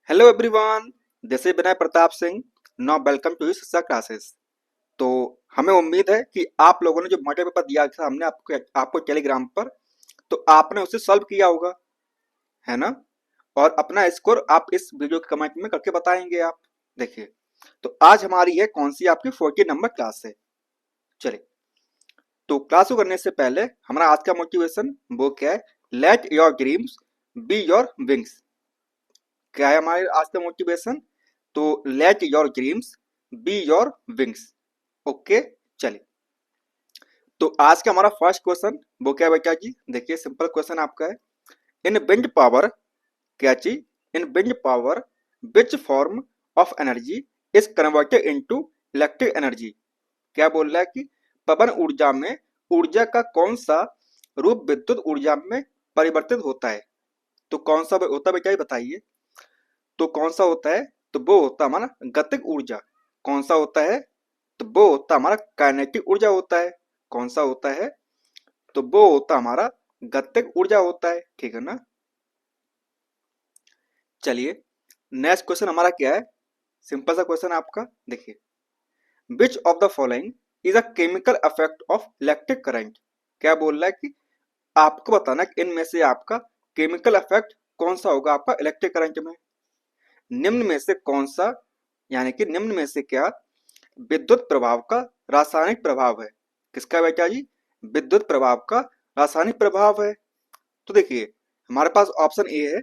Hello everyone, this is Vinay Pratap Singh. Now welcome to Shiksha classes. तो हमें उम्मीद है कि आप लोगों ने जो मॉडल पेपर दिया था हमने आपको टेलीग्राम पर, तो आपने उसे सॉल्व किया होगा, है ना। और अपना स्कोर आप इस वीडियो के कमेंट में करके बताएंगे आप। देखिए, तो आज हमारी है कौन सी आपकी 40 नंबर क्लास है। चलिए, तो क्लास को करने से पहले हमारा आज का मोटिवेशन वो क्या है? Let your dreams be your wings. क्या है हमारे आज का मोटिवेशन? तो let your dreams be your wings. Okay, चलिए। तो आज का हमारा फर्स्ट क्वेश्चन वो क्या है बेटा जी? देखिए, सिंपल क्वेश्चन आपका है। इन विंड पावर, क्या चीज? इन wind power which form of energy is converted into electric energy. क्या बोल रहा है कि पवन ऊर्जा में ऊर्जा का कौन सा रूप विद्युत ऊर्जा में परिवर्तित होता है? तो कौन सा होता है बेटा, ये बताइए। तो कौन सा होता है? तो वो होता है हमारा गतिक ऊर्जा। कौन सा होता है? तो वो होता है हमारा काइनेटिक ऊर्जा होता है। कौन सा होता है? तो वो होता है हमारा गतिक ऊर्जा होता है। ठीक है ना। चलिए, नेक्स्ट क्वेश्चन हमारा क्या है? सिंपल सा क्वेश्चन आपका, देखिए। Which of the following is a chemical effect of electric current. क्या बोल रहा है कि आपको बताना कि इनमें से आपका केमिकल इफेक्ट कौन सा होगा आपका इलेक्ट्रिक करंट में। निम्न में से कौन सा, यानी कि निम्न में से क्या विद्युत प्रभाव का रासायनिक प्रभाव है? किसका बेटा जी? विद्युत प्रभाव का रासायनिक प्रभाव है। तो देखिए, हमारे पास ऑप्शन ए है,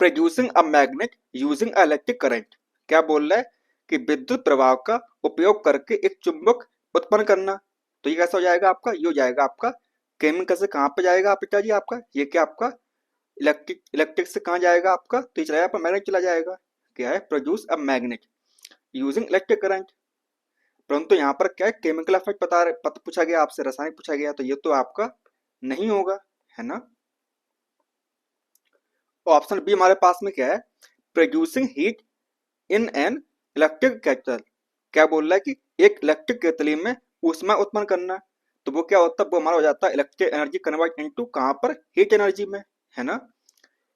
producing a magnet using a electric current. क्या बोल रहा है कि विद्युत प्रभाव का उपयोग करके एक चुंबक उत्पन्न करना। तो ये कैसा हो जाएगा आपका? ये हो जाएगा आपका केमिकल से कहाँ पे जाएगा बेटा जी आपका? ये क्या आपका इलेक्ट्रिक इलेक्ट्रिक से कहाँ जाएगा आपका? तो ये चला जाएगा मैग्नेट चला जाएगा। क्या है? Produce a magnet using electric current. परंतु यहाँ पर क्या है, केमिकल इफेक्ट पूछा गया आपसे, रासायनिक पूछा गया, तो ये तो आपका नहीं होगा, है ना। ऑप्शन बी हमारे पास में क्या है, producing heat in an electric kettle. क्या बोल रहा है कि एक इलेक्ट्रिक केतली में ऊष्मा उत्पन्न करना। तो वो क्या होता है? वो हमारा हो जाता है इलेक्ट्रिक एनर्जी कन्वर्ट इनटू कहाँ पर? हीट एनर्जी में, है ना।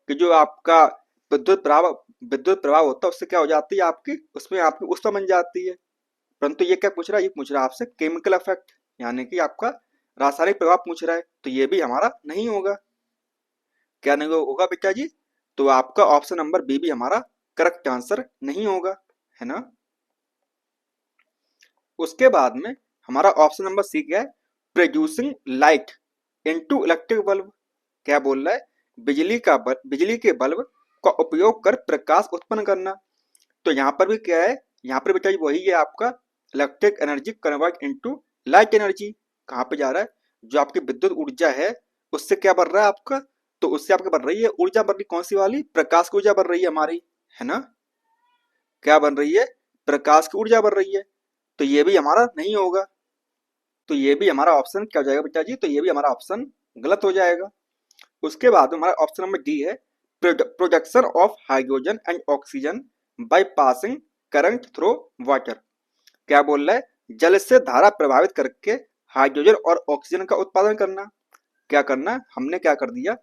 कि जो आपका विद्युत प्रभाव विद्युत प्रभाव होता है उससे क्या हो जाती है आपकी, उसमें आपकी ऊष्मा बन जाती है। परंतु ये क्या पूछ रहा है? ये पूछ रहा है आपसे केमिकल इफेक्ट, यानी कि आपका रासायनिक प्रभाव पूछ रहा है, तो ये भी हमारा नहीं होगा। क्या नहीं होगा बेटा जी? तो आपका ऑप्शन नंबर बी भी हमारा करेक्ट आंसर नहीं होगा, है ना। उसके बाद में हमारा ऑप्शन नंबर सी क्या है, producing light into electric bulb. क्या बोल रहा है? बिजली के बल्ब का उपयोग कर प्रकाश उत्पन्न करना। तो यहाँ पर भी क्या है, यहाँ पर बेटा जी वही है आपका electric energy convert into light energy. कहाँ पे जा रहा है? जो आपकी विद्युत ऊर्जा है उससे क्या बन रहा है आपका? तो उससे आपके बन रही है ऊर्जा, बन रही कौन सी वाली? प्रकाश की ऊर्जा बन रही है हमारी, है ना। क्या बन रही है? प्रकाश की ऊर्जा बन रही है। तो ये भी हमारा नहीं होगा। तो ये भी हमारा ऑप्शन क्या हो जाएगा बेटा जी? तो ये भी हमारा ऑप्शन गलत हो जाएगा। उसके बाद में हमारा ऑप्शन नंबर डी है, production of hydrogen and oxygen by passing current through water. क्या बोल रहा है? जल से धारा प्रभावित करके हाइड्रोजन और ऑक्सीजन का उत्पादन करना। क्या करना? हमने क्या कर दिया,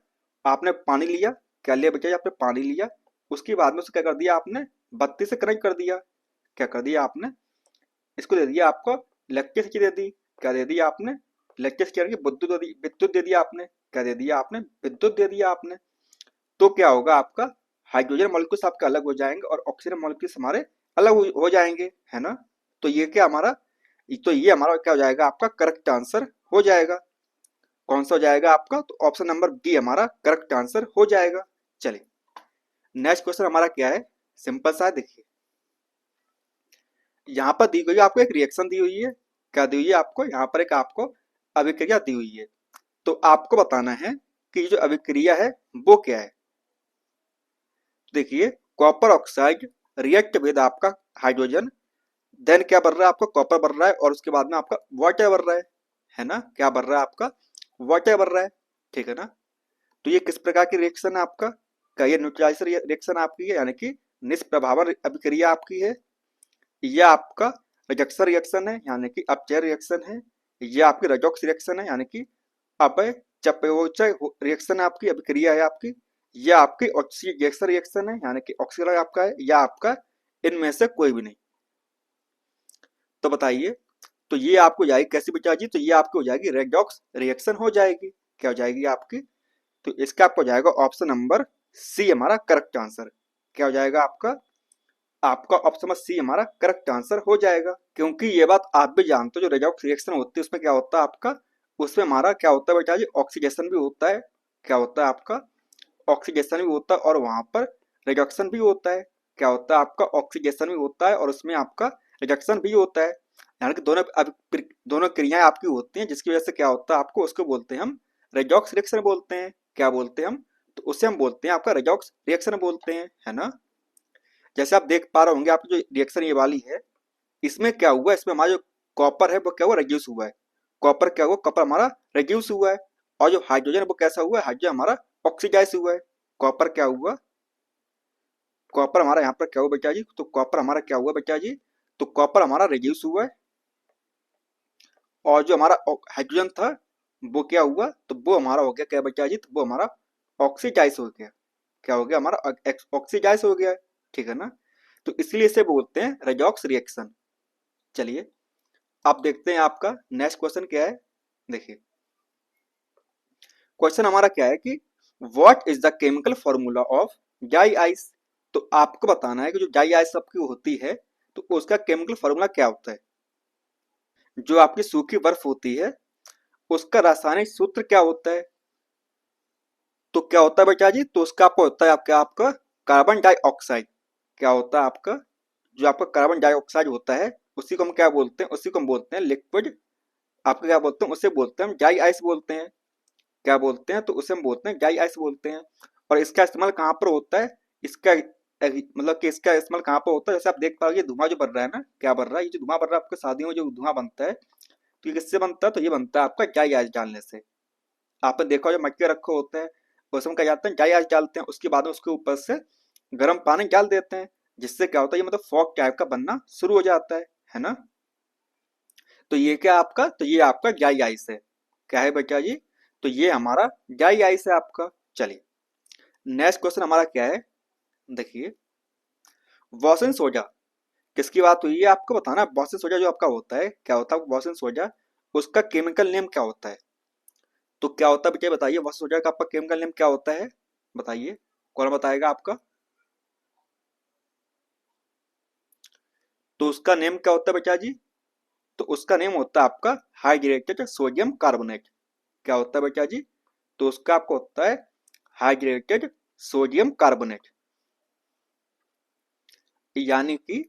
आपने पानी लिया। क्या लिया बेटा? आपने पानी लिया, उसके बाद में उसको क्या कर दिया आपने? बत्ती से कनेक्ट कर दिया। क्या कर दिया आपने? इसको दे दिया आपको इलेक्ट्रिसिटी दे दी। क्या दे दिया आपने? इलेक्ट्रिसिटी, विद्युत दे दिया आपने। क्या दे दिया आपने? विद्युत दे दिया आपने। तो क्या होगा आपका, हाइड्रोजन मॉलिक्यूल्स आपके अलग हो जाएंगे और ऑक्सीजन मॉलिक्यूल्स हमारे अलग हो जाएंगे, है ना। तो ये क्या हमारा, तो ये हमारा क्या हो जाएगा आपका करेक्ट आंसर हो जाएगा। कौन सा हो जाएगा आपका? तो ऑप्शन नंबर बी हमारा करेक्ट आंसर हो जाएगा। चलिए, नेक्स्ट क्वेश्चन हमारा क्या है? सिंपल सा है, देखिए। यहाँ पर दी गई आपको एक रिएक्शन दी हुई है। क्या दी हुई है आपको? यहाँ पर एक आपको अभिक्रिया दी हुई है। तो आपको बताना है कि ये जो अभिक्रिया है वो क्या है। देखिए, कॉपर ऑक्साइड रिएक्ट विद आपका हाइड्रोजन, देन क्या बन रहा है आपका? कॉपर बन रहा है और उसके बाद में आपका वाटर बन रहा है ना। क्या बन रहा है आपका? वाटर बन रहा है, ठीक है ना। तो ये किस प्रकार की रिएक्शन है आपका? क्या ये न्यूट्रलाइजर रिएक्शन आपकी है, यानी कि निष्प्रभावन अभिक्रिया आपकी है? यह आपका रिडक्शन रिएक्शन है, यानी कि अपचय रिएक्शन है? यह आपकी रेडॉक्स रिएक्शन है, यानी कि अपचय रिएक्शन आपकी अभिक्रिया है आपकी? ये आपकी ऑक्सीडेशन रिएक्शन है, यानी कि ऑक्सीजन आपका है, या आपका इनमें से कोई भी नहीं। तो बताइए, तो ये आपको हो जाएगी कैसी बचा जी, तो ये आपकी हो जाएगी रेडॉक्स रिएक्शन हो जाएगी। क्या हो जाएगी आपकी, तो इसका आपको हो जाएगा ऑप्शन नंबर सी हमारा करेक्ट आंसर। क्या हो जाएगा आपका, आपका ऑप्शन नंबर सी हमारा करेक्ट आंसर हो जाएगा। क्योंकि ये बात आप भी जानते हो, जो रेडॉक्स रिएक्शन होती है उसमें क्या होता है आपका, उसमें हमारा क्या होता है बेटा जी, ऑक्सीडेशन भी होता है। क्या होता है आपका, ऑक्सीडेशन भी होता है, और वहां पर रिडक्शन भी होता है। क्या होता है आपका, ऑक्सीडेशन भी होता है और उसमें आपका रिडक्शन भी होता है। यानी कि दोनों क्रियाएं आपकी होती हैं, जिसकी वजह से क्या होता है आपको, उसको बोलते हैं हम रेडॉक्स रिएक्शन बोलते हैं। क्या बोलते हैं हम, तो उसे हम बोलते हैं आपका रेडॉक्स रिएक्शन बोलते हैं, है ना। जैसे आप देख पा रहे होंगे, आपकी जो रिएक्शन ये वाली है, इसमें क्या हुआ, इसमें हमारा जो कॉपर है वो क्या हुआ, रिड्यूस हुआ है। कॉपर क्या हुआ, कॉपर हमारा रिड्यूस हुआ है। और जो हाइड्रोजन है वो कैसा हुआ है, हाइड्रोजन हमारा ऑक्सीडाइज हुआ है। कॉपर क्या हुआ, कॉपर हमारा यहाँ पर क्या हुआ बेटा जी, तो कॉपर हमारा क्या हुआ बेटा जी, तो कॉपर हमारा रिड्यूस हुआ है। और जो हमारा हाइड्रोजन था वो क्या हुआ, तो वो हमारा हो गया क्या बेटा जी, तो वो हमारा ऑक्सीडाइज हो गया। क्या हो गया, हमारा ऑक्सीडाइज हो गया, ठीक है ना। तो इसलिए इसे बोलते हैं रेडॉक्स रिएक्शन। चलिए आप देखते हैं आपका नेक्स्ट क्वेश्चन क्या है। देखिए क्वेश्चन हमारा क्या है कि what is the chemical formula of dry ice. तो आपको बताना है कि जो ड्राई आइस आपकी होती है, तो उसका केमिकल फॉर्मूला क्या होता है। जो आपकी सूखी बर्फ होती है उसका रासायनिक सूत्र क्या होता है, तो क्या होता है बेटा जी, तो उसका आपको होता है आपका आपका कार्बन डाइऑक्साइड। क्या होता है आपका, जो आपका कार्बन डाइऑक्साइड होता है उसी को हम क्या बोलते हैं, उसी को हम बोलते हैं लिक्विड। आपका क्या बोलते हैं, उसे बोलते हैं हम ड्राई आइस बोलते हैं। क्या बोलते हैं, तो उसे हम बोलते हैं ड्राई आइस बोलते हैं। और इसका इस्तेमाल कहाँ पर होता है, इसका मतलब कि इसका इस्तेमाल कहाँ पर होता है, जैसे आप देख पा रहे हो ये धुआं जो बन रहा है ना, क्या बन रहा है, ये जो धुआं बन रहा है आपके शादियों में जो धुआं बनता है, तो ये किससे बनता है, तो ये बनता है आपका ड्राई आइस डालने से। आपने देखा जो मटके रखे होते हैं उसमें क्या जाते हैं, ड्राई आइस डालते हैं, उसके बाद में उसके ऊपर से गर्म पानी डाल देते हैं, जिससे क्या होता है, ये मतलब फॉग टाइप का बनना शुरू हो जाता है ना। तो ये क्या आपका, तो ये आपका ड्राई आइस है। क्या है बेटा जी, तो ये हमारा ड्राई आइस है आपका। चलिए नेक्स्ट क्वेश्चन हमारा क्या है, देखिए बोसन सोडा किसकी बात हुई है, आपको बताना है। बोसन सोडा जो आपका होता है, क्या होता है बोसन सोडा, उसका केमिकल नेम क्या होता है। तो क्या होता है बेटा बताइए, बोसन सोडा का आपका केमिकल नेम क्या होता है, बताइए कौन बताएगा आपका। तो उसका नेम क्या होता है बेटा जी, तो उसका नेम होता है आपका हाइड्रेटेड सोडियम कार्बोनेट। क्या होता है बेटा जी, तो उसका आपको होता है हाइड्रेटेड सोडियम कार्बोनेट। यानी कि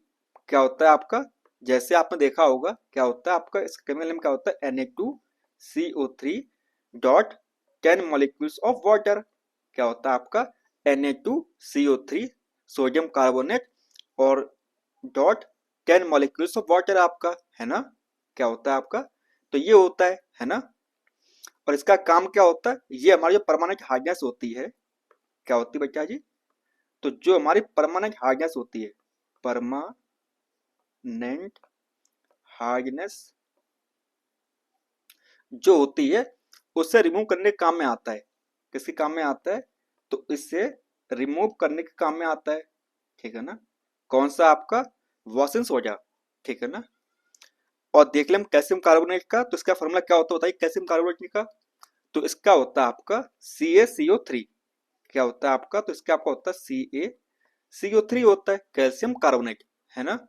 क्या होता है आपका, जैसे आपने देखा होगा क्या होता है आपका, इसका केमिकल नेम क्या होता है, Na2CO3 dot 10 molecules of water. क्या होता है आपका, Na2CO3 सोडियम कार्बोनेट और डॉट 10 मॉलिक्यूल्स ऑफ वाटर आपका, है ना। क्या होता है आपका, तो ये होता है ना। और इसका काम क्या होता है, ये हमारी जो परमानेंट हार्डनेस होती है, क्या होती है बेटा जी, तो जो हमारी परमानेंट हार्डनेस होती है, परमानेंट हार्डनेस जो होती है उससे रिमूव करने के काम में आता है। किसके काम में आता है, तो इससे रिमूव करने के काम में आता है, ठीक है ना। कौन सा आपका, वॉशिंग सोडा, ठीक है ना। और देख लें कैल्शियम कार्बोनेट का, तो इसका फॉर्मूला क्या होता है बताइए, कैल्शियम कार्बोनेट का, तो इसका होता है आपका CaCO3। क्या होता है आपका, तो इसका आपका होता है CaCO3 होता है कैल्शियम कार्बोनेट, है ना।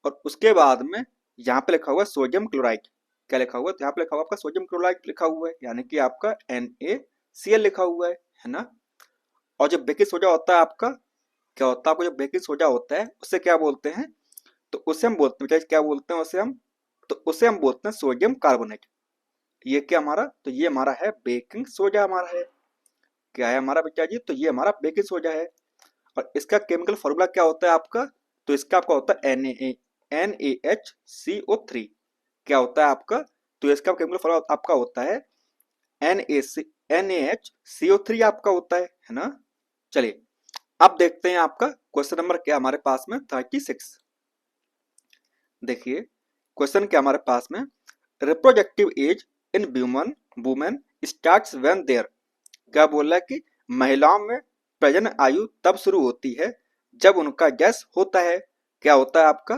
और उसके बाद में यहाँ पे लिखा हुआ है सोडियम क्लोराइड। क्या लिखा हुआ है, तो यहाँ पे लिखा हुआ आपका सोडियम क्लोराइड लिखा हुआ है, यानी कि आपका NaCl लिखा हुआ है ना। और जो बेकिंग सोडा होता है आपका, क्या होता है आपको, जो बेकिंग सोडा होता है उसे क्या बोलते हैं, तो उसे हम बोलते हैं, क्या बोलते हैं उसे हम, तो उसे हम बोलते हैं सोडियम कार्बोनेट। ये क्या हमारा, तो ये हमारा है बेकिंग सोडा हमारा है। क्या है हमारा बेटा जी, तो ये हमारा बेकिंग सोडा है। और इसका केमिकल फॉर्मूला क्या होता है आपका, तो इसका आपका होता है NaHCO3। क्या होता है आपका, तो इसका केमिकल फॉर्मूला आपका होता है NaHCO3 आपका होता है ना। चलिए अब देखते हैं आपका क्वेश्चन नंबर क्या हमारे पास में 36। देखिए क्वेश्चन क्या हमारे पास में, reproductive age in woman women starts when there. क्या बोल रहा है कि महिलाओं में प्रजनन आयु तब शुरू होती है जब उनका गैस होता है। क्या होता है आपका?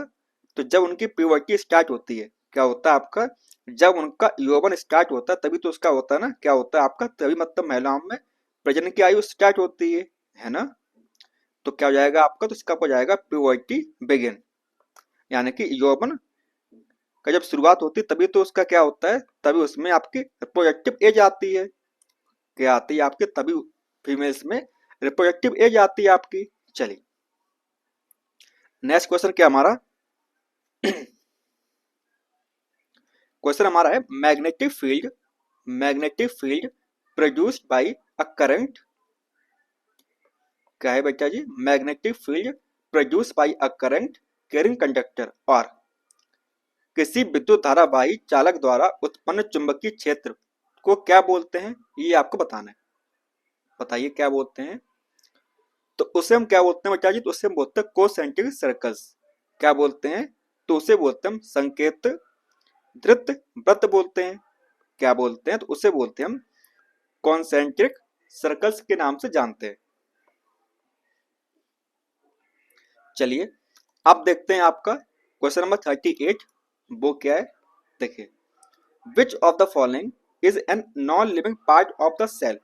तो जब उनकी प्यूबर्टी स्टार्ट होती है। क्या होता है आपका? जब उनका यौवन स्टार्ट होता है तभी तो उसका होता है ना, क्या होता है आपका, तभी मतलब महिलाओं में प्रजनन की आयु स्टार्ट होती है ना। तो क्या हो जाएगा आपका? तो इसका हो जाएगा प्यूबर्टी बिगिन, यानी कि यौवन का जब शुरुआत होती है तभी तो उसका क्या होता है, तभी उसमें आपकी रिप्रोडक्टिव एज आती है। क्या आती है आपके? तभी फीमेल्स में रिप्रोडक्टिव एज आती है आपकी। चलिए नेक्स्ट क्वेश्चन क्या हमारा क्वेश्चन हमारा है magnetic field produced by a current. क्या है बेटा जी? Magnetic field produced by a current carrying conductor और किसी विद्युत धारावाही चालक द्वारा उत्पन्न चुंबकीय क्षेत्र को क्या बोलते हैं, ये आपको बताना है। बताइए क्या बोलते हैं? तो उसे हम क्या बोलते हैं बेटा जी? तो उसे हम बोलते हैं कोसेंट्रिक सर्कल्स। क्या बोलते हैं? तो उसे बोलते हैं हम संकेत धृत वृत्त बोलते हैं। क्या बोलते हैं? तो उसे बोलते हैं हम कॉन्सेंट्रिक सर्कल्स के नाम से जानते हैं। चलिए अब देखते हैं आपका क्वेश्चन नंबर 38। वो क्या है देखिए, which of the following is an non living part of the cell.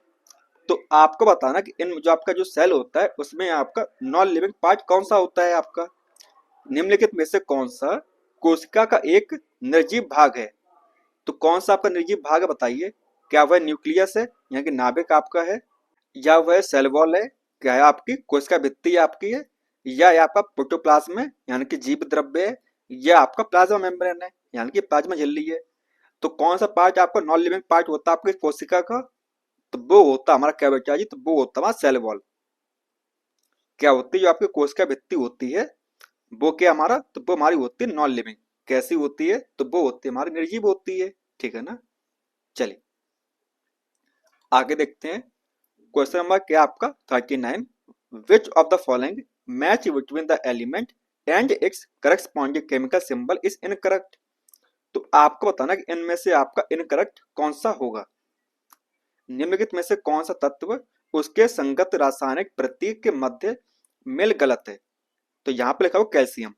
तो आपको बताना कि इन जो आपका जो सेल होता है उसमें आपका नॉन लिविंग पार्ट कौन सा होता है आपका। निम्नलिखित में से कौन सा कोशिका का एक निर्जीव भाग है। तो कौन सा आपका निर्जीव भाग है बताइए? क्या वह न्यूक्लियस है, यानी कि नाभिक आपका है, या वह सेल वॉल है, क्या है आपकी कोशिका भित्ति आपकी है, या आपका प्रोटोप्लाज्म है यानी कि जीव द्रव्य है, या आपका प्लाज्मा मेम्ब्रेन है यानी कि प्लाज्मा झिल्ली है। तो कौन सा पार्ट आपका नॉन लिविंग पार्ट होता है आपकी कोशिका का? तो वो होता हमारा क्या बेटा जी? तो वो होता हमारा सेल वॉल। क्या होती है जो आपकी कोशिका भित्ति होती है वो क्या हमारा? तो वो हमारी होती है नॉन लिविंग। कैसी होती है? तो वो होती है हमारी निर्जीव होती है। ठीक है ना। चलिए आगे देखते हैं क्वेश्चन नंबर क्या आपका 39। विच of the following match between the element and it's corresponding chemical symbol is incorrect. तो आपको बताना कि इनमें से आपका इनकरेक्ट कौन सा होगा। निम्नलिखित में से कौन सा तत्व उसके संगत रासायनिक प्रतीक के मध्य मिल गलत है। तो यहाँ पे लिखा हुआ कैल्शियम।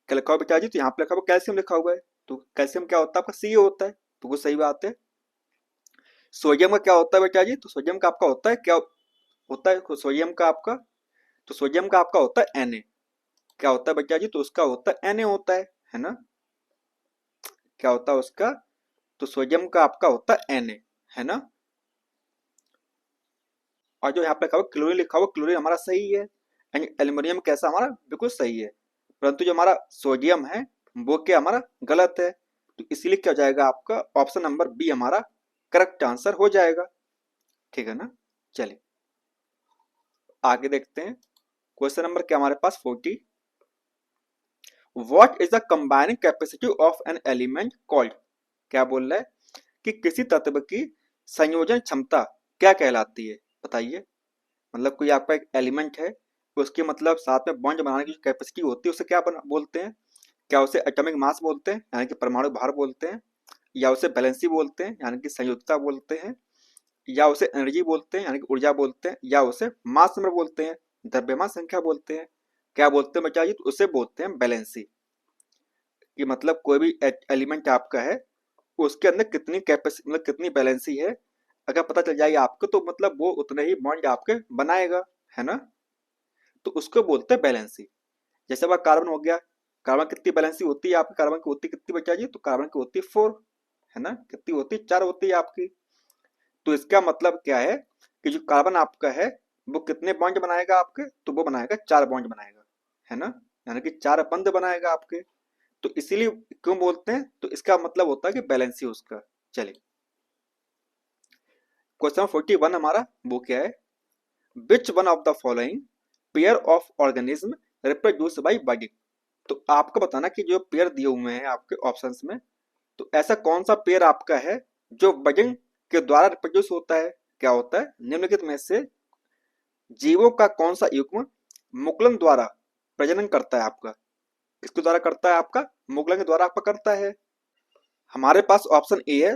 क्या लिखा हुआ बेटा जी? तो यहाँ पे लिखा हुआ कैल्शियम लिखा हुआ है। तो कैल्शियम क्या होता है आपका? सी होता है। तो वो सही बात है। सोडियम का क्या होता है बेटा जी? तो सोडियम का आपका होता है क्या होता है सोडियम का आपका? तो सोडियम का आपका होता है Na। क्या होता है बेटा जी? तो उसका होता है Na होता है ना। क्या होता है उसका? तो सोडियम का आपका होता है Na, है ना। और जो यहाँ पे लिखा हुआ क्लोरीन लिखा हुआ, क्लोरीन हमारा सही है। एंड एल्यूमिनियम कैसा हमारा? बिल्कुल सही है। परंतु जो हमारा सोडियम है वो क्या हमारा गलत है। तो इसलिए क्या हो जाएगा आपका? ऑप्शन नंबर बी हमारा करेक्ट आंसर हो जाएगा। ठीक है ना। चलिए आगे देखते हैं क्वेश्चन नंबर क्या हमारे पास 40। What is the combining capacity of an element called. क्या बोल रहा है कि किसी तत्व की संयोजन क्षमता क्या कहलाती है? बताइए। मतलब कोई आपका एक एलिमेंट है उसके मतलब साथ में बॉन्ड बनाने की जो कैपेसिटी होती है उसे क्या बोलते हैं? क्या उसे एटॉमिक मास बोलते हैं यानी कि परमाणु भार बोलते हैं, या उसे बैलेंसी बोलते हैं यानी कि संयुक्तता बोलते हैं, या उसे एनर्जी बोलते हैं यानी कि ऊर्जा बोलते हैं, या उसे मास नंबर बोलते हैं, द्रव्यमान संख्या बोलते हैं। क्या बोलते हैं बच्चा जी? तो उसे बोलते हैं बैलेंसी। कि मतलब कोई भी एलिमेंट आपका है उसके अंदर कितनी कैपेसिटी मतलब कितनी बैलेंसी है अगर पता चल जाएगी आपको तो मतलब वो उतने ही बॉन्ड आपके बनाएगा, है ना। तो उसको बोलते हैं बैलेंसी। जैसे वह कार्बन हो गया, कार्बन कितनी बैलेंसी होती है आपकी? कार्बन की होती कितनी बच्चा जी? तो कार्बन की होती है 4, है ना। कितनी होती है? 4 होती है आपकी। तो इसका मतलब क्या है कि जो कार्बन आपका है वो कितने बॉन्ड बनाएगा आपके? तो वो बनाएगा 4 बॉन्ड बनाएगा, है ना। यानी कि 4 बंध बनाएगा आपके। तो इसीलिए क्यों बोलते हैं? तो इसका मतलब होता है कि बैलेंस ही उसका। चलिए क्वेश्चन 41 हमारा वो क्या है? विच one of the following pair of organism reproduce by body. तो आपको बताना कि जो पेयर दिए हुए हैं आपके ऑप्शंस में तो ऐसा कौन सा पेयर आपका है जो बडिंग के द्वारा रिप्रोड्यूस होता है। क्या होता है? निम्नलिखित में से जीवों का कौन सा युग्म मुकुलन द्वारा प्रजनन करता है आपका? किसके द्वारा करता है आपका? मुकुलन के द्वारा आपका करता है। हमारे पास ऑप्शन ए है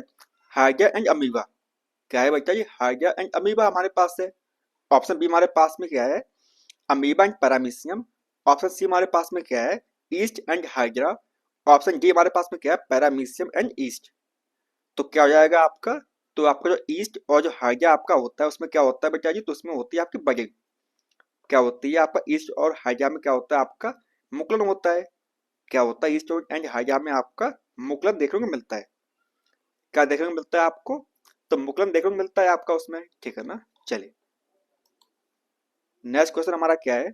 हाइड्रा एंड अमीबा। क्या है बेटा जी? हाइड्रा एंड अमीबा हमारे पास है। ऑप्शन बी हमारे पास में क्या है, amoeba and paramecium. Option C हमारे पास में क्या है, yeast and hydra. Option D हमारे पास में क्या है, पैरामीशियम एंड ईस्ट। तो क्या हो जाएगा आपका, तो आपका जो ईस्ट और जो हाइड्रा आपका होता है उसमें क्या होता है बेटा जी, तो उसमें होती है आपकी बगिंग। क्या होती है आपका ईस्ट और हाइड्रा में क्या होता है आपका, मुकुलन होता है। क्या होता है ईस्ट एंड हाइड्रा में आपका मुकुलन देखने को मिलता है। क्या देखने को मिलता है आपको, तो मुकुलन देखने को मिलता है आपका उसमें, ठीक है ना। चलिए नेक्स्ट क्वेश्चन हमारा क्या है,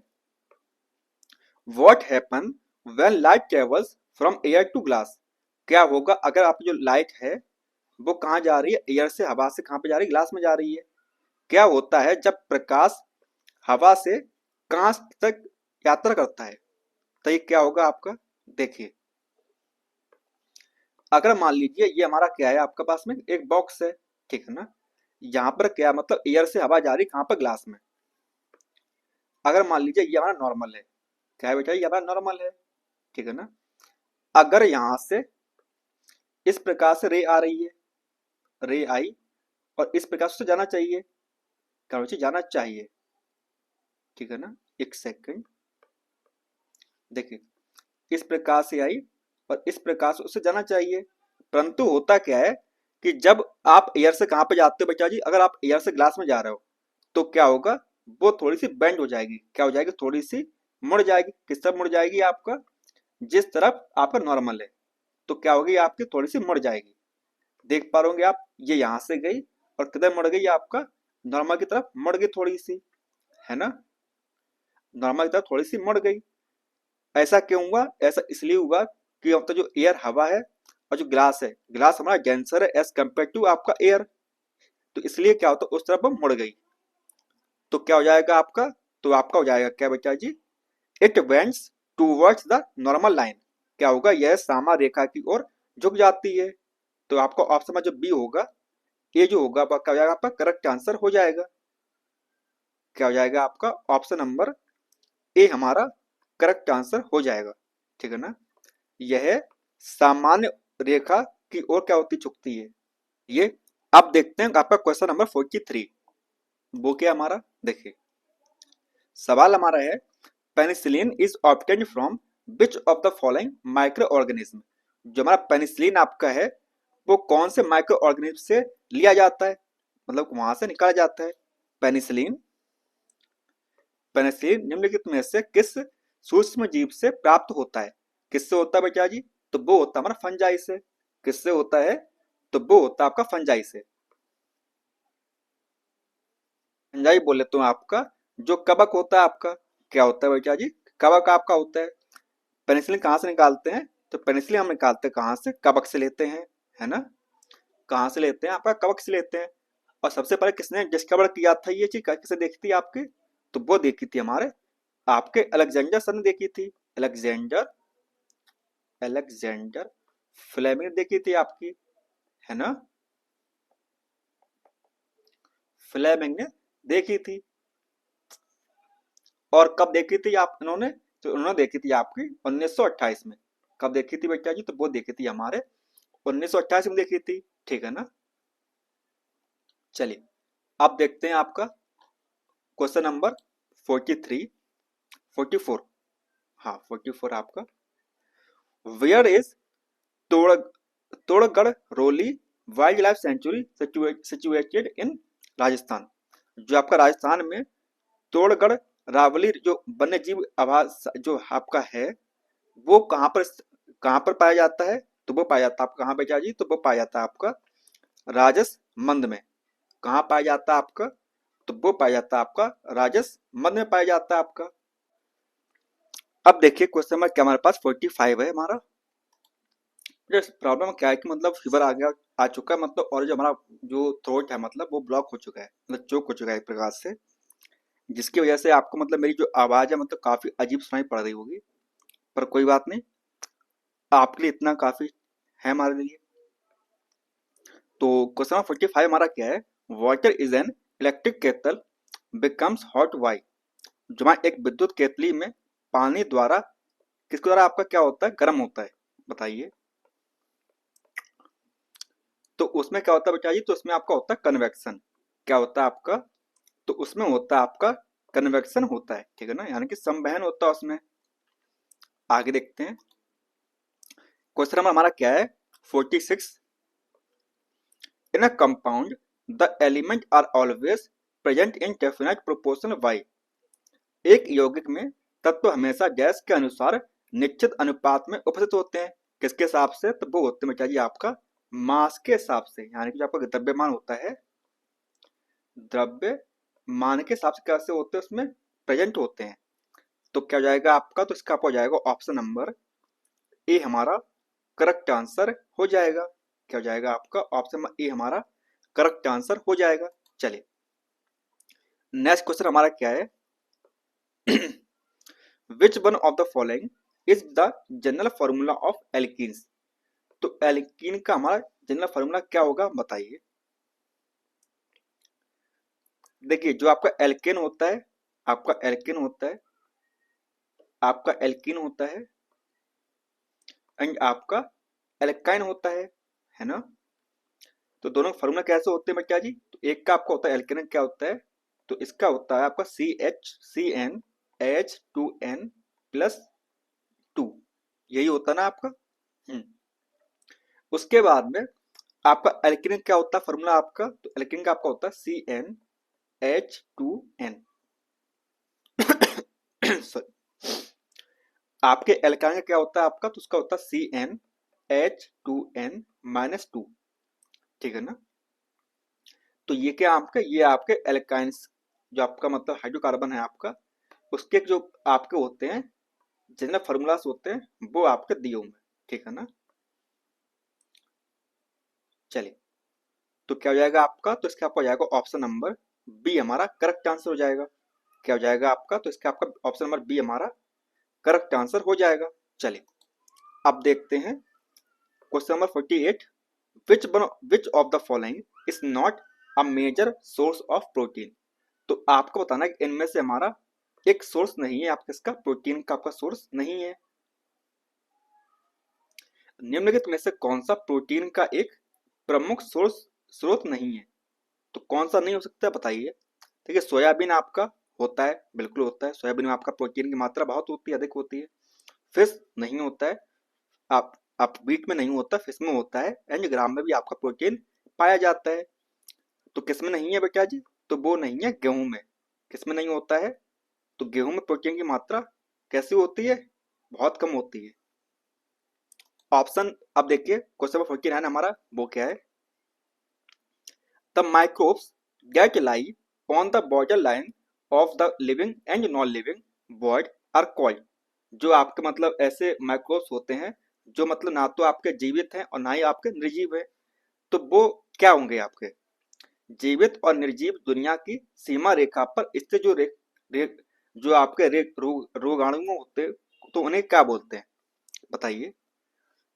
what happen when light travels from air to glass. क्या होगा अगर आप जो लाइट है वो कहाँ जा रही है, एयर से, हवा से कहाँ पे जा रही है, ग्लास में जा रही है। क्या होता है जब प्रकाश हवा से कांच तक यात्रा करता है, तो ये क्या होगा आपका, देखिए अगर मान लीजिए ये हमारा क्या है, आपके पास में एक बॉक्स है, ठीक है ना। यहाँ पर क्या मतलब एयर से हवा जा रही कहाँ पर, ग्लास में। अगर मान लीजिए ये हमारा नॉर्मल है, क्या है बेटा, ये हमारा नॉर्मल है, ठीक है ना। अगर यहाँ से इस प्रकार से रे आ रही है, रे आई और इस प्रकार से जाना चाहिए, क्या जाना चाहिए, ठीक है ना। एक सेकंड, देखिए इस प्रकार से आई और इस प्रकार से उससे जाना चाहिए। परंतु होता क्या है कि जब आप एयर से कहाँ पे जाते हो बेटा जी, अगर आप एयर से ग्लास में जा रहे हो तो क्या होगा, वो थोड़ी सी बेंड हो जाएगी, क्या हो जाएगी, थोड़ी सी मुड़ जाएगी। किस तरफ मुड़ जाएगी आपका, जिस तरफ आपका नॉर्मल है, तो क्या होगी आपकी थोड़ी सी मुड़ जाएगी। देख पा रहे आप, ये यहाँ से गई और किधर मुड़ गई आपका, नॉर्मल की तरफ मुड़ गई थोड़ी सी, है ना, नॉर्मल की तरफ थोड़ी सी मुड़ गई। ऐसा क्यों हुआ, ऐसा इसलिए हुआ कि मतलब जो एयर हवा है और जो ग्लास है, ग्लास हमारा डेंसर है एज कम्पेयर टू आपका एयर, तो इसलिए क्या होता है उस तरफ वो मुड़ गई। तो क्या हो जाएगा आपका, तो आपका हो जाएगा क्या बेटा जी, it vents towards the normal line. क्या होगा, यह सामा रेखा की ओर झुक जाती है। तो आपका ऑप्शन में जो बी होगा, ये जो होगा क्या हो जाएगा आपका करेक्ट आंसर हो जाएगा। क्या हो जाएगा आपका ऑप्शन नंबर ए हमारा करेक्ट आंसर हो जाएगा, ठीक है ना। यह सामान्य रेखा की ओर क्या होती, झुकती है ये। अब देखते हैं आपका क्वेश्चन नंबर 43, वो क्या हमारा, देखिए सवाल हमारा है, penicillin is obtained from which of the following micro organism. जो हमारा पेनिसिलिन आपका है वो कौन से माइक्रो ऑर्गेनिज्म से लिया जाता है, मतलब वहां से निकाला जाता है। पेनिसिलिन, पेनिसिलिन निम्नलिखित में से किस सूक्ष्म जीव से प्राप्त होता है। किससे होता है बेटा जी, तो वो होता है हमारा फंजाई से। किससे होता है, तो वो होता है आपका फंजाई से। फंजाई बोले तो आपका जो कवक होता है आपका, क्या होता है बेटा जी, कवक आपका होता है। पेनिसिलिन कहाँ से निकालते हैं, तो पेनिसिलिन हम निकालते हैं कहाँ से, कवक से लेते हैं, है ना। कहाँ से लेते हैं, आपका कवक से लेते हैं। और सबसे पहले किसने डिस्कवर किया था ये चीज, किसे देखी थी आपकी, तो वो देखी थी हमारे आपके अलेक्जेंडर सर ने देखी थी। अलेक्जेंडर, अलेक्जेंडर फ्लेमिंग ने देखी थी आपकी, है ना, फ्लेमिंग ने देखी थी। और कब देखी थी आप इन्होंने, तो उन्होंने देखी थी आपकी 1928 में। कब देखी थी बेटा जी, तो वो देखी थी हमारे 1928 में देखी थी, ठीक है ना। चलिए अब देखते हैं आपका क्वेश्चन नंबर 43, 44, हाँ 44 आपका, where is Tod Todgarh Raoli wild life sanctuary situated in Rajasthan. जो आपका राजस्थान में तोड़गढ़ रावली जो वन्य जीव आवास जो आपका है, वो कहाँ पर पाया जाता है, तो वो पाया जाता है आपका कहाँ पे जी, तो वो पाया जाता है आपका राजसमंद में। कहाँ पाया जाता है आपका, तो वो पाया जाता है आपका राजसमंद में पाया जाता है आपका। अब देखिए क्वेश्चन नंबर क्या हमारे पास 45 है हमारा। प्रॉब्लम क्या है कि मतलब फीवर आ गया, आ चुका है मतलब, और जो हमारा जो थ्रोट है मतलब वो ब्लॉक हो चुका है, मतलब चोक हो चुका है एक प्रकार से, जिसकी वजह से आपको मतलब मेरी जो आवाज है मतलब काफी अजीब सुनाई पड़ रही होगी। पर कोई बात नहीं, आपके लिए इतना काफी है हमारे लिए। तो क्वेश्चन नंबर 45 हमारा क्या है, water is an electric kettle becomes hot why. जो हमारा एक विद्युत केतली में पानी द्वारा किसके द्वारा आपका क्या होता है, गर्म होता है, बताइए। तो उसमें क्या होता है बेटा जी, तो उसमें आपका होता है कन्वेक्शन। क्या होता है आपका तो उसमें होता है आपका कन्वेक्शन होता है, ठीक है ना, यानी कि संवहन होता है उसमें। आगे देखते हैं, क्वेश्चन नंबर हमारा क्या है 46। In a compound the element are always present in definite proportion by. एक यौगिक में तत्व हमेशा गैस के अनुसार निश्चित अनुपात में उपस्थित होते हैं। किसके हिसाब से? तो वो होते हैं बेटा जी आपका मास के हिसाब से, यानी कि जो आपका द्रव्यमान होता है, द्रव्यमान के हिसाब से कैसे होते हैं, उसमें प्रेजेंट होते हैं। तो क्या हो जाएगा आपका? तो इसका हो जाएगा ऑप्शन नंबर ए हमारा करेक्ट आंसर हो जाएगा। क्या हो जाएगा आपका? ऑप्शन नंबर ए हमारा करेक्ट आंसर हो जाएगा। चलिए नेक्स्ट क्वेश्चन हमारा क्या है विच one of the following is the general formula of alkenes. तो एल्कीन का हमारा जनरल फॉर्मूला क्या होगा बताइए। देखिए जो आपका एल्केन होता है, आपका एल्केन होता है, आपका एल्कीन होता है एंड आपका एल्काइन होता है ना। तो दोनों फॉर्मूला कैसे होते हैं बेटा जी? तो एक का आपका होता है एल्केन, क्या होता है? तो इसका होता है आपका CH2N प्लस 2, यही होता है ना आपका। उसके बाद में आपका एल्केन क्या होता है फॉर्मूला आपका? तो एल्केन का आपका होता है CnH2n सॉरी, आपके एल्काइन का क्या होता है आपका? तो उसका होता है CnH2n माइनस 2, ठीक है ना। तो ये क्या आपका, ये आपके एल्काइंस जो आपका मतलब हाइड्रोकार्बन है आपका, उसके जो आपके होते हैं जितने फॉर्मूलास होते हैं वो आपके दिए हुए, ठीक है ना। चलिए तो क्या हो जाएगा आपका? तो इसका आपका हो जाएगा ऑप्शन नंबर बी हमारा करेक्ट आंसर हो जाएगा। क्या हो जाएगा आपका? तो इसका आपका ऑप्शन नंबर बी हमारा करेक्ट आंसर हो जाएगा। चलिए अब देखते हैं question number 48। Which of the following is not a major source of protein. तो आपको बताना है कि इनमें से हमारा एक सोर्स नहीं है आपका, इसका प्रोटीन का आपका सोर्स नहीं है। निम्नलिखित में से कौन सा प्रोटीन का एक प्रमुख स्रोत नहीं है? तो कौन सा नहीं हो सकता बताइए। ठीक है, सोयाबीन आपका होता है, बिल्कुल होता है, सोयाबीन में आपका प्रोटीन की मात्रा बहुत होती है, अधिक होती है। फिश नहीं होता है, आप वीट में नहीं होता, फिश में होता है, एंड ग्राम में भी आपका प्रोटीन पाया जाता है। तो किस में नहीं है बेटा जी? तो वो नहीं है गेहूं में। किस में नहीं होता है? तो गेहूं में प्रोटीन की मात्रा कैसी होती है? बहुत कम होती है। ऑप्शन अब देखिए क्वेश्चन नंबर 49 हमारा वो क्या है? The microbes get lie on the border line of the living and non living world are called. जो आपके मतलब ऐसे माइक्रोब्स होते हैं जो मतलब ना तो आपके जीवित हैं और ना ही आपके निर्जीव है, तो वो क्या होंगे आपके? जीवित और निर्जीव दुनिया की सीमा रेखा पर स्थित जो जो आपके रोगाणु होते हैं, तो उन्हें क्या बोलते हैं बताइए।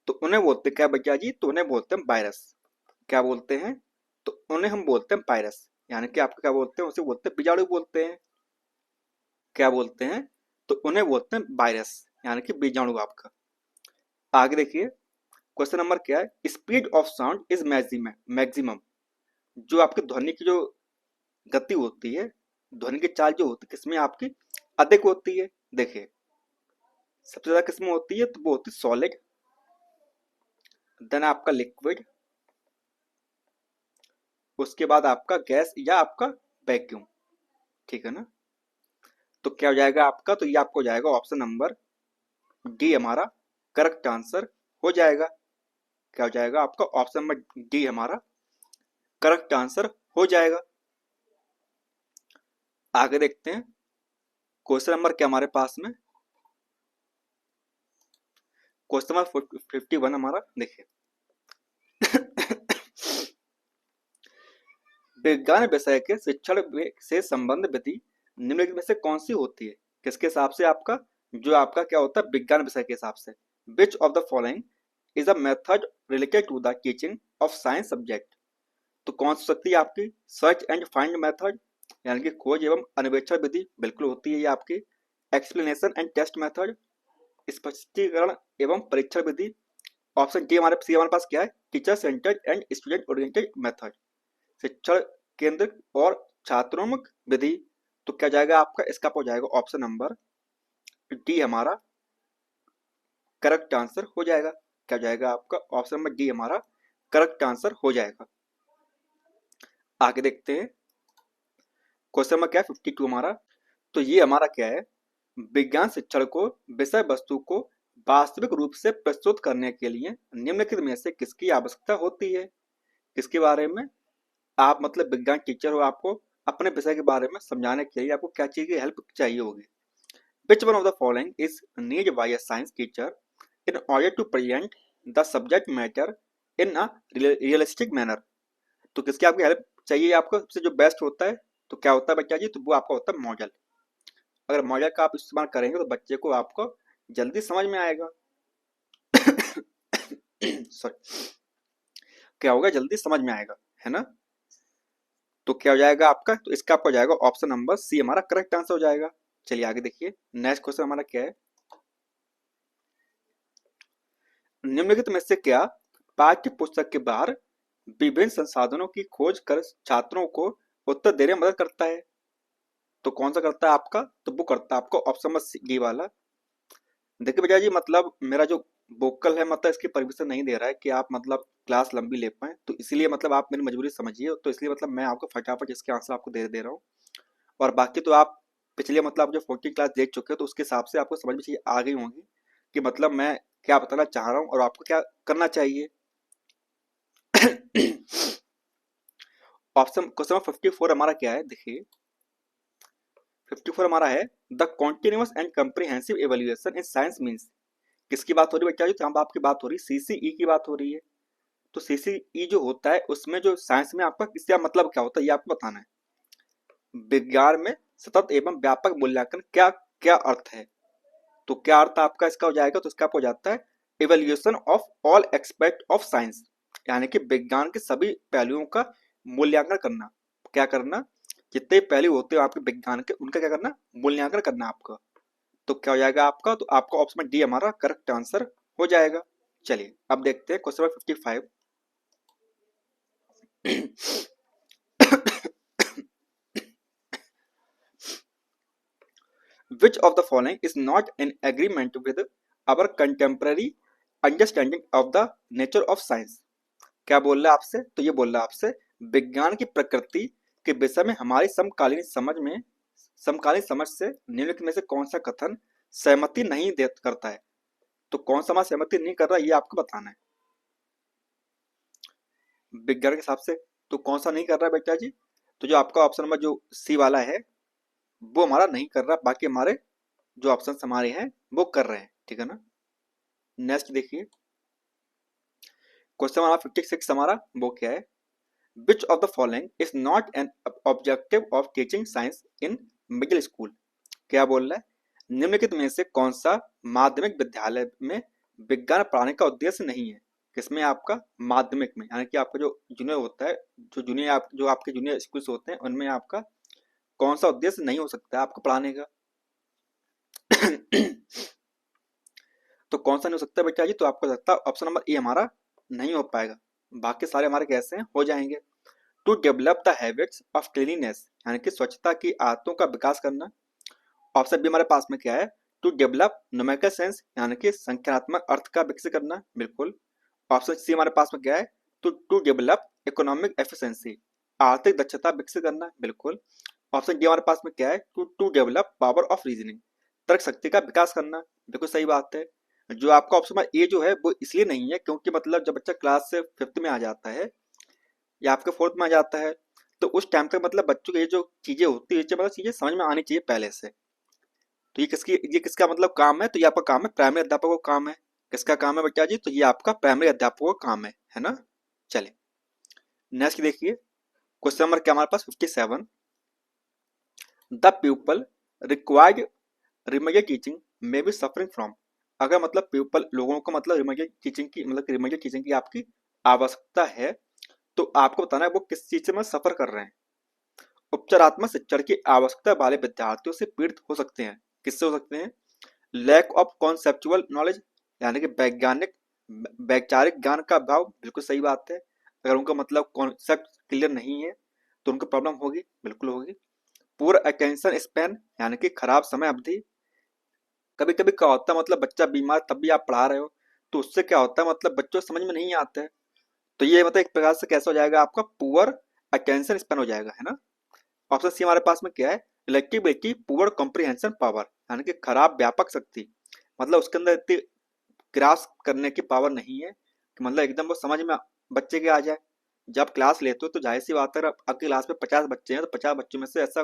तो उन्हें बोलते क्या बच्चा जी? तो उन्हें बोलते हैं वायरस। क्या बोलते हैं? तो उन्हें हम बोलते हैं वायरस, यानी कि आपको क्या बोलते हैं? उसे बोलते हैं बीजाणु बोलते हैं। क्या बोलते हैं? तो उन्हें बोलते हैं वायरस, यानी कि बीजाणु आपका। आगे देखिए क्वेश्चन नंबर क्या है? Speed of sound is maximum. जो आपकी ध्वनि की जो गति होती है, ध्वनि की चाल जो होती है किसमें आपकी अधिक होती है? देखिए सबसे ज्यादा किसमें होती है? तो वो होती है सॉलिड, देन आपका लिक्विड, उसके बाद आपका गैस या आपका वैक्यूम, ठीक है ना। तो क्या हो जाएगा आपका? तो ये आपको हो जाएगा ऑप्शन नंबर डी हमारा करेक्ट आंसर हो जाएगा। क्या हो जाएगा आपका? ऑप्शन नंबर डी हमारा करेक्ट आंसर हो जाएगा। आगे देखते हैं क्वेश्चन नंबर क्या हमारे पास में, क्वेश्चन नंबर 51 हमारा देखिए विज्ञान विषय के शिक्षण से संबंध विधि निम्नलिखित में से कौन सी होती है? किसके हिसाब से आपका? जो आपका क्या होता है विज्ञान विषय के हिसाब से। Which of the following is a method related to the teaching of science subject. तो कौन सी सकती है आपकी? सर्च एंड फाइंड मेथड, यानी कि खोज एवं अन्वेषण विधि, बिल्कुल होती है ये आपकी। एक्सप्लेनेशन एंड टेस्ट मेथड, स्पष्टीकरण एवं परीक्षण विधि। ऑप्शन डी हमारे पास क्या है? Teacher centred and student oriented method, शिक्षण केंद्र और छात्रोन्मुख विधि, तो क्या जाएगा आपका, इसका हो जाएगा ऑप्शन नंबर डी हमारा करेक्ट आंसर हो जाएगा। क्या जाएगा आपका, ऑप्शन नंबर डी हमारा करेक्ट आंसर हो जाएगा। आगे देखते हैं क्वेश्चन नंबर क्या है 52 हमारा। तो ये हमारा क्या है, विज्ञान शिक्षण को विषय वस्तु को वास्तविक रूप से प्रस्तुत करने के लिए निम्नलिखित में से किसकी आवश्यकता होती है। किसके बारे में, आप मतलब विज्ञान टीचर हो, आपको अपने विषय के बारे में समझाने के लिए आपको क्या चीज की हेल्प चाहिए होगी। Which one of the following is need by a science teacher in order to present the subject matter in a realistic manner. तो किसकी आपकी हेल्प चाहिए, आपको सबसे जो बेस्ट होता है तो क्या होता है बच्चा जी, तो वो आपका होता है मॉडल। अगर मॉडल का आप इस्तेमाल करेंगे तो बच्चे को आपको जल्दी समझ में आएगा। सॉरी, क्या होगा, जल्दी समझ में आएगा, है ना। तो क्या हो जाएगा आपका, तो इसका आपका हो जाएगा ऑप्शन नंबर सी हमारा करेक्ट आंसर हो जाएगा। चलिए आगे देखिए नेक्स्ट क्वेश्चन हमारा क्या है। निम्नलिखित में से क्या पाठ्य पुस्तक के बाहर विभिन्न संसाधनों की खोज कर छात्रों को उत्तर देने में मदद करता है। तो कौन सा करता है आपका, तो वो करता है आपको ऑप्शन नंबर डी वाला। देखिए भैया जी, मतलब मेरा जो वोकल है मतलब इसकी परमिशन नहीं दे रहा है कि आप मतलब क्लास लंबी ले पाए, तो इसलिए मतलब आप मेरी मजबूरी समझिए, तो इसलिए मतलब मैं आपको फटाफट इसके आंसर आपको दे रहा हूँ। और बाकी तो आप पिछले मतलब आप जो 40 क्लास देख चुके हो तो उसके हिसाब से आपको समझ में चीजें आ गई होंगी कि मतलब मैं क्या बताना चाह रहा हूँ और आपको क्या करना चाहिए। ऑप्शन क्वेश्चन नंबर 54 हमारा क्या है, देखिए 54 हमारा है the continuous and comprehensive evaluation in science means. किसकी बात हो रही है बच्चा जी, तो हम आपकी बात हो रही है सीसीई की बात हो रही है। तो सीसीई जो होता है उसमें जो साइंस में आपका इसका मतलब क्या होता है ये आपको बताना है। विज्ञान में सतत एवं व्यापक मूल्यांकन क्या क्या अर्थ है, तो क्या अर्थ आपका इसका हो जाएगा, तो इसका आपको हो जाता है evaluation of all aspect of science, यानी कि विज्ञान के सभी पहलुओं का मूल्यांकन करना। क्या करना, जितने पहलू होते हैं आपके विज्ञान के उनका क्या करना, मूल्यांकन करना आपका। तो क्या हो जाएगा आपका, तो आपका ऑप्शन डी हमारा करेक्ट आंसर हो जाएगा। चलिए अब देखते हैं question number 55। Which of the following is not in agreement with our contemporary understanding of the nature of science। क्या बोल रहा है आपसे, तो ये बोल रहा है आपसे विज्ञान की प्रकृति के विषय में हमारी समकालीन समझ से निम्नलिखित में से कौन सा कथन सहमति नहीं दे करता है। तो कौन सा हमारा सहमति नहीं कर रहा ये आपको बताना है विज्ञान के हिसाब से। तो कौन सा नहीं कर रहा है बेटा जी, तो जो आपका ऑप्शन नंबर जो सी वाला है वो हमारा नहीं कर रहा, बाकी हमारे जो ऑप्शन हमारे हैं वो कर रहे हैं, ठीक है ना। नेक्स्ट देखिए क्वेश्चन हमारा 56 हमारा वो क्या है, विच of the following is not an objective of teaching science in middle school. क्या बोल रहा है, निम्नलिखित में से कौन सा माध्यमिक विद्यालय में विज्ञान पढ़ाने का उद्देश्य नहीं है। किसमें, आपका माध्यमिक में, यानी कि आपका जो जूनियर होता है, जो आपके जूनियर स्कूल्स होते हैं उनमें आपका कौन सा उद्देश्य नहीं हो सकता है आपको पढ़ाने का। तो कौन सा नहीं हो सकता बेटा जी, तो आपको लगता है ऑप्शन नंबर ए हमारा नहीं हो पाएगा, बाकी सारे हमारे कैसे हैं हो जाएंगे। To develop the habits of cleanliness, यानी कि स्वच्छता की आदतों का विकास करना। ऑप्शन बी हमारे पास में क्या है, टू डेवलप न्यूमेरिकल सेंस, यानी कि संख्यात्मक अर्थ का विकसित करना, बिल्कुल। ऑप्शन सी हमारे पास में क्या है, टू डेवलप इकोनॉमिक एफिशिएंसी, आर्थिक दक्षता विकसित करना, बिल्कुल। ऑप्शन डी हमारे पास में क्या है, to develop power of reasoning, तर्क शक्ति का विकास करना, बिल्कुल सही बात है। जो आपका ऑप्शन ए जो है वो इसलिए नहीं है क्योंकि मतलब जब बच्चा क्लास से 5th में आ जाता है या आपके 4th में आ जाता है तो उस टाइम तक मतलब बच्चों की ये जो चीजें होती है मतलब चीजें समझ में आनी चाहिए पहले से। तो ये किसका मतलब काम है, तो ये आपका काम है प्राइमरी अध्यापकों का काम है। किसका काम है बच्चा जी, तो ये आपका प्राइमरी अध्यापकों का काम है ना। चलिए नेक्स्ट देखिए क्वेश्चन नंबर क्या हमारे पास 57। The people required remedial teaching may be suffering from. अगर मतलब पीपल लोगों को मतलब रिमेडियल टीचिंग की आपकी आवश्यकता है तो आपको बताना है वो किस चीज से मतलब सफर कर रहे हैं। उपचारात्मक शिक्षण की आवश्यकता वाले विद्यार्थियों से पीड़ित हो सकते हैं। किससे हो सकते हैं, लैक ऑफ कॉन्सेप्चुअल नॉलेज, यानी कि वैचारिक ज्ञान का अभाव, बिल्कुल सही बात है। अगर उनका मतलब कॉन्सेप्ट क्लियर नहीं है तो उनको प्रॉब्लम होगी, बिल्कुल होगी। पुअर अटेंशन स्पैन यानी कि खराब समय अवधि। कभी कभी क्या होता है, मतलब बच्चा बीमार तब भी आप पढ़ा रहे हो, तो उससे क्या होता है, मतलब बच्चों को समझ में नहीं आता है। तो ये मतलब एक प्रकार से कैसा हो जाएगा, आपका पुअर अटेंशन स्पैन हो जाएगा, है ना। ऑप्शन सी हमारे पास में क्या है, इलेक्टिबिलिटी पुअर कॉम्प्रिहेंशन पावर, यानी कि खराब व्यापक शक्ति। मतलब उसके अंदर इतनी ग्रास्प करने की पावर नहीं है कि मतलब एकदम वो समझ में बच्चे के आ जाए। जब क्लास लेते हो तो जाहिर सी बात है, अगर आपकी क्लास में 50 बच्चे हैं तो 50 बच्चों में से ऐसा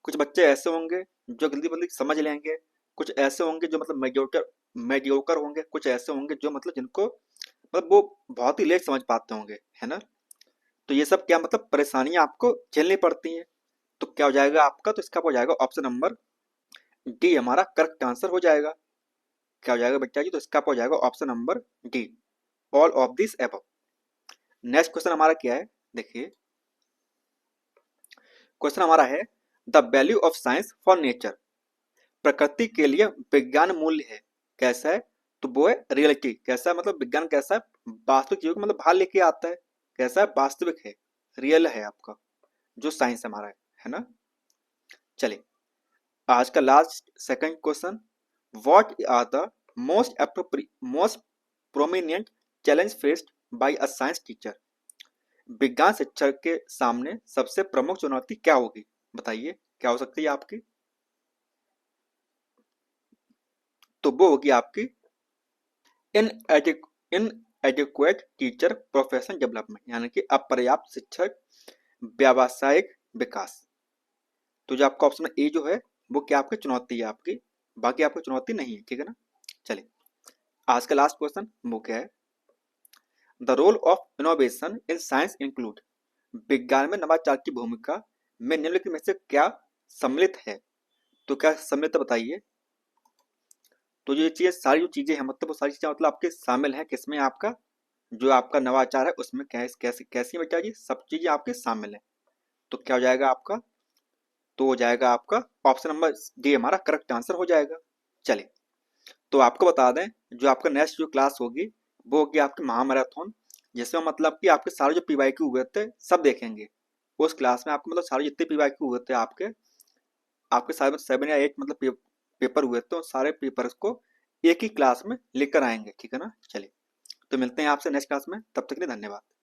कुछ बच्चे ऐसे होंगे जो जल्दी जल्दी समझ लेंगे, कुछ ऐसे होंगे जो मतलब मेडियोकर मेडियोकर होंगे, कुछ ऐसे होंगे जो मतलब जिनको मतलब वो बहुत ही लेट समझ पाते होंगे, है ना। तो ये सब क्या मतलब परेशानियां आपको झेलनी पड़ती हैं। तो क्या हो जाएगा आपका, तो इसका हो जाएगा ऑप्शन नंबर डी हमारा करेक्ट आंसर हो जाएगा। क्या हो जाएगा बेटा जी, तो इसका हो जाएगा option number D, all of this above. Next question हमारा क्या है, देखिए क्वेश्चन हमारा है, the value of science for nature. प्रकृति के लिए विज्ञान मूल्य है, कैसा है, तो वो है रियलिटी। कैसा है, मतलब विज्ञान कैसा है, वास्तविक चीजों को मतलब बाहर लेके आता है। कैसा है, वास्तविक है, रियल है आपका जो साइंस हमारा है ना। चलिए आज का last second question, what are the most prominent challenge faced by a science teacher. विज्ञान शिक्षक के सामने सबसे प्रमुख चुनौती क्या होगी, बताइए क्या हो सकती है आपकी। तो वो होगी आपकी इन इनएडिक्वेट टीचर प्रोफेशन डेवलपमेंट, यानी कि अपर्याप्त शिक्षक व्यावसायिक विकास। तो जो आपका ऑप्शन ए जो है वो क्या आपकी चुनौती है आपकी, बाकी आपकी चुनौती नहीं है, ठीक है ना। चलिए आज का लास्ट क्वेश्चन वो क्या है, the role of innovation in science include. विज्ञान में नवाचार की भूमिका में निम्नलिखित में से क्या सम्मिलित है। तो क्या सम्मिलित है बताइए। तो ये चीजें सारी जो चीजें हैं मतलब वो सारी चीजें मतलब आपके शामिल हैं किसमें, आपका जो आपका नवाचार है उसमें कैसी कैसी बेटा जी, सब चीजें आपके शामिल हैं। तो क्या हो जाएगा आपका, तो हो जाएगा आपका ऑप्शन नंबर डी हमारा करेक्ट आंसर हो जाएगा। चलिए तो आपको बता दें, जो आपका नेक्स्ट जो क्लास होगी वो होगी आपकी महामैराथन, जिसमें मतलब कि आपके सारे जो पीवाईक्यू हुए थे सब देखेंगे। उस क्लास में आपको मतलब सारे जितने पीवाईक्यू हुए थे आपके आपके सारे 7 या 8 मतलब पेपर हुए थे, सारे पेपर्स को एक ही क्लास में लेकर आएंगे, ठीक है ना। चलिए तो मिलते हैं आपसे नेक्स्ट क्लास में, तब तक के लिए धन्यवाद।